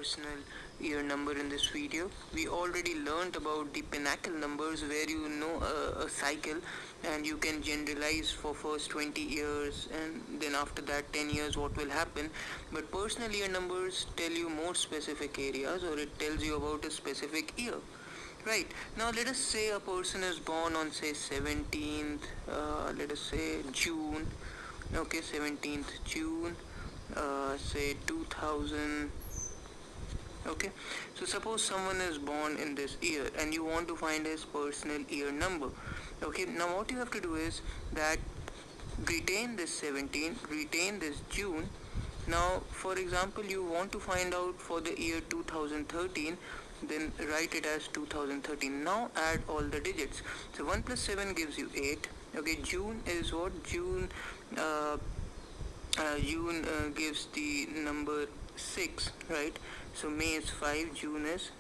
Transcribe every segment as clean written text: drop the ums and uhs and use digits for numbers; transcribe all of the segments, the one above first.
personal year number in this video. We already learned about the pinnacle numbers where you know a cycle and you can generalize for first 20 years and then after that 10 years what will happen. But personal year numbers tell you more specific areas, or it tells you about a specific year. Right. Now let us say a person is born on say 17th, let us say June, okay, 17th June, say 2000. Okay, so suppose someone is born in this year and you want to find his personal year number. Okay, now what you have to do is that retain this 17, retain this June. Now for example, you want to find out for the year 2013, then write it as 2013. Now add all the digits. So 1 plus 7 gives you 8. Okay, June is what? June gives the number 6, right? So May is 5, June is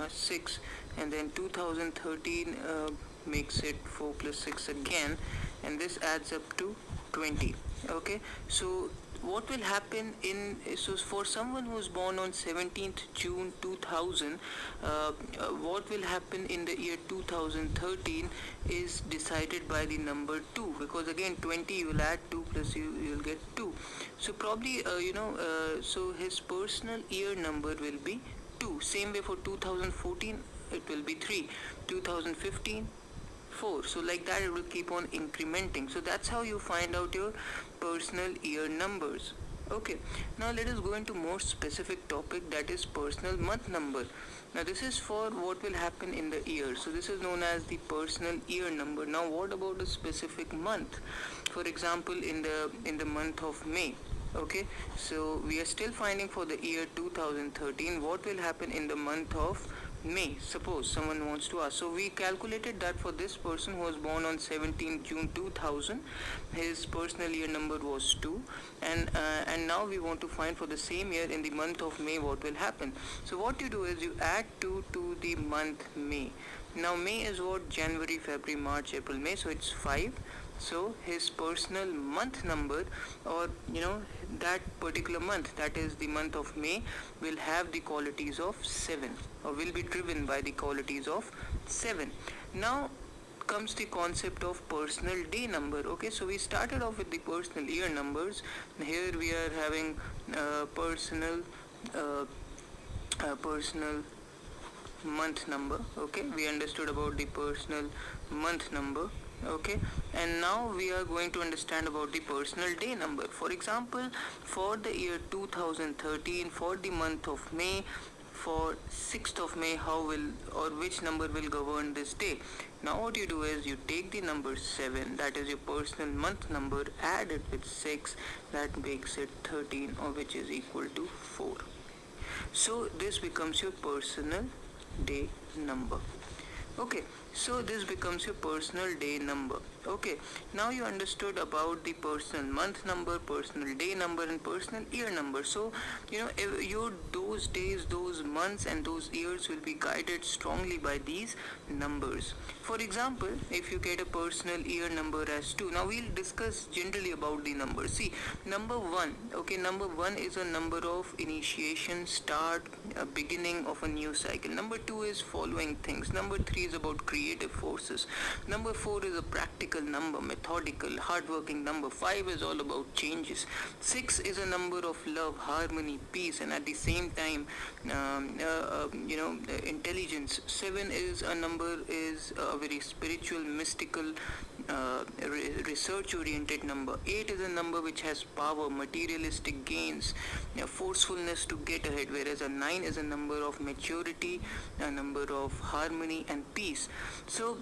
6, and then 2013 makes it 4 plus 6 again, and this adds up to 20. Okay, so what will happen so for someone who was born on 17th June 2000, what will happen in the year 2013 is decided by the number 2, because again 20 you will add 2 plus you'll get 2. So probably so his personal year number will be 2. Same way for 2014 it will be 3, 2015 4. So like that it will keep on incrementing. So that's how you find out your personal year numbers. Okay, now let us go into more specific topic, that is personal month number. Now this is for what will happen in the year. So this is known as the personal year number. Now what about a specific month? For example, in the month of May. Okay, so we are still finding for the year 2013 what will happen in the month of May. Suppose someone wants to ask. So we calculated that for this person who was born on 17 June 2000, his personal year number was 2, and now we want to find for the same year in the month of May what will happen. So what you do is you add 2 to the month May. Now May is what? January, February, March, April, May. So it's 5. So his personal month number, or that particular month, that is the month of May, will have the qualities of 7, or will be driven by the qualities of 7. Now comes the concept of personal day number. Okay, so we started off with the personal year numbers. Here we are having personal month number. Okay, we understood about the personal month number. Okay, and now we are going to understand about the personal day number. For example, for the year 2013, for the month of May, for 6th of May, how will, or which number will govern this day? Now what you do is you take the number 7, that is your personal month number, add it with 6, that makes it 13, or which is equal to 4. So this becomes your personal day number. Okay, so this becomes your personal day number. Okay, now you understood about the personal month number, personal day number, and personal year number. So those days, those months, and those years will be guided strongly by these numbers. For example, if you get a personal year number as 2, now we'll discuss generally about the numbers. See, number 1. Okay, number 1 is a number of initiation, start, beginning of a new cycle. Number 2 is following things. Number 3 is about creative forces. Number 4 is a practical number, methodical, hardworking number. 5 is all about changes. 6 is a number of love, harmony, peace, and at the same time, intelligence. 7 is a number, is a very spiritual, mystical, research-oriented number. 8 is a number which has power, materialistic gains, forcefulness to get ahead, whereas a 9 is a number of maturity, a number of harmony and peace. So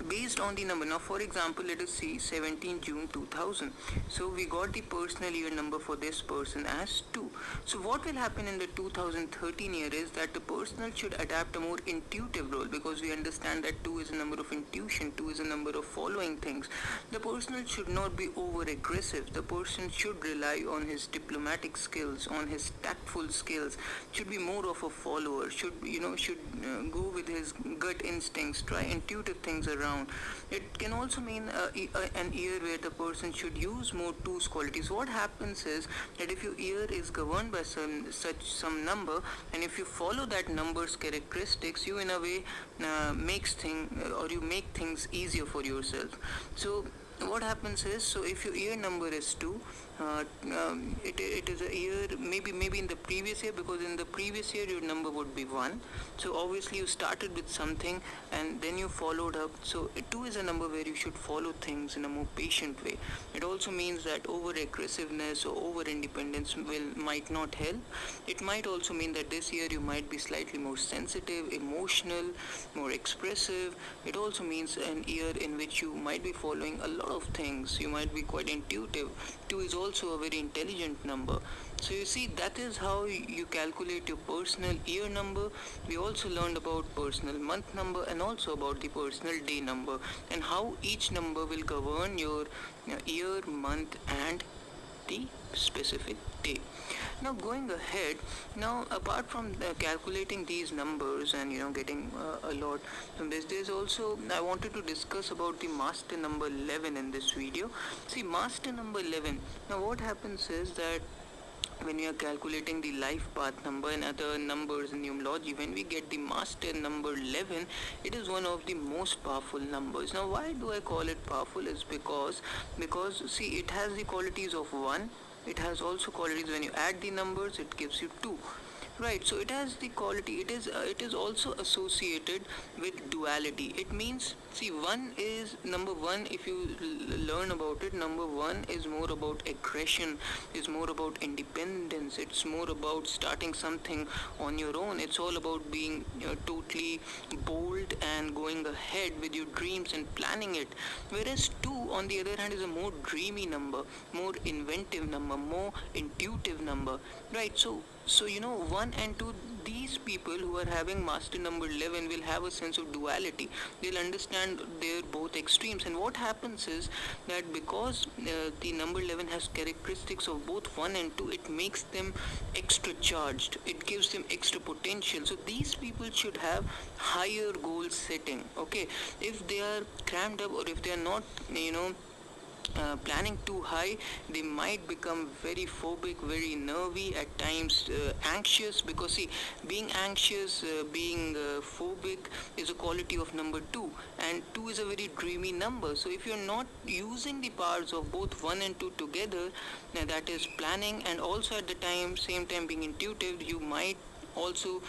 based on the number, now for example, let us see 17 June 2000. So we got the personal year number for this person as 2. So what will happen in the 2013 year is that the personal should adapt a more intuitive role, because we understand that 2 is a number of intuition, 2 is a number of following things. The personal should not be over aggressive. The person should rely on his diplomatic skills, on his tactful skills, should be more of a follower, should go with his gut instincts, try intuitive things around. It can also mean an year where the person should use more twos qualities. What happens is that if your year is governed by some number, and if you follow that number's characteristics, you in a way you make things easier for yourself. So what happens is, so if your year number is 2, it is a year, maybe in the previous year, because in the previous year your number would be 1, so obviously you started with something and then you followed up. So 2 is a number where you should follow things in a more patient way. It also means that over aggressiveness or over independence might not help. It might also mean that this year you might be slightly more sensitive, emotional, more expressive. It also means an year in which you might be following a lot of things. You might be quite intuitive. 2 is also a very intelligent number. So you see, that is how you calculate your personal year number. We also learned about personal month number and also about the personal day number, and how each number will govern your year, month and the specific day. Now going ahead, now apart from calculating these numbers and getting a lot from this, there's also, I wanted to discuss about the master number 11 in this video. See, master number 11, now what happens is that when we are calculating the life path number and other numbers in numerology, when we get the master number 11, it is one of the most powerful numbers. Now why do I call it powerful is because see, it has the qualities of 1. It has also qualities, when you add the numbers it gives you 2. Right, so it has the quality, it is also associated with duality. It means, see, number one, if you learn about it, number one is more about aggression, is more about independence, it's more about starting something on your own. It's all about being totally bold and going ahead with your dreams and planning it. Whereas 2, on the other hand, is a more dreamy number, more inventive number, more intuitive number. Right, so 1 and 2, these people who are having master number 11 will have a sense of duality. They'll understand their both extremes. And what happens is that because the number 11 has characteristics of both 1 and 2, it makes them extra charged. It gives them extra potential. So these people should have higher goal setting. Okay, if they are crammed up, or if they are not, planning too high, they might become very phobic, very nervy, at times anxious, because see, being anxious, being phobic is a quality of number 2, and 2 is a very dreamy number. So if you're not using the powers of both 1 and 2 together, that is planning and also at the same time being intuitive, you might also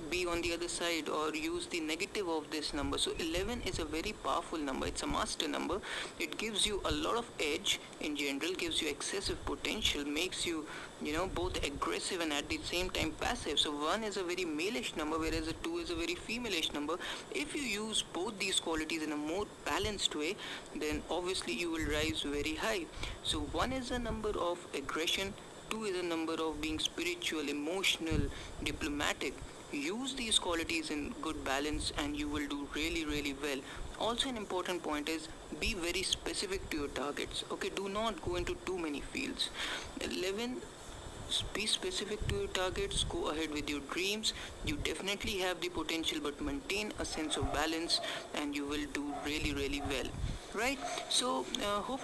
be on the other side or use the negative of this number. So 11 is a very powerful number. It's a master number. It gives you a lot of edge in general, gives you excessive potential, makes you both aggressive and at the same time passive. So 1 is a very male-ish number, whereas a 2 is a very female-ish number. If you use both these qualities in a more balanced way, then obviously you will rise very high. So 1 is a number of aggression, 2 is a number of being spiritual, emotional, diplomatic. Use these qualities in good balance and you will do really, really well. Also, an important point is be very specific to your targets. Okay, do not go into too many fields. 11, be specific to your targets, go ahead with your dreams. You definitely have the potential, but maintain a sense of balance and you will do really, really well. Right? So, hope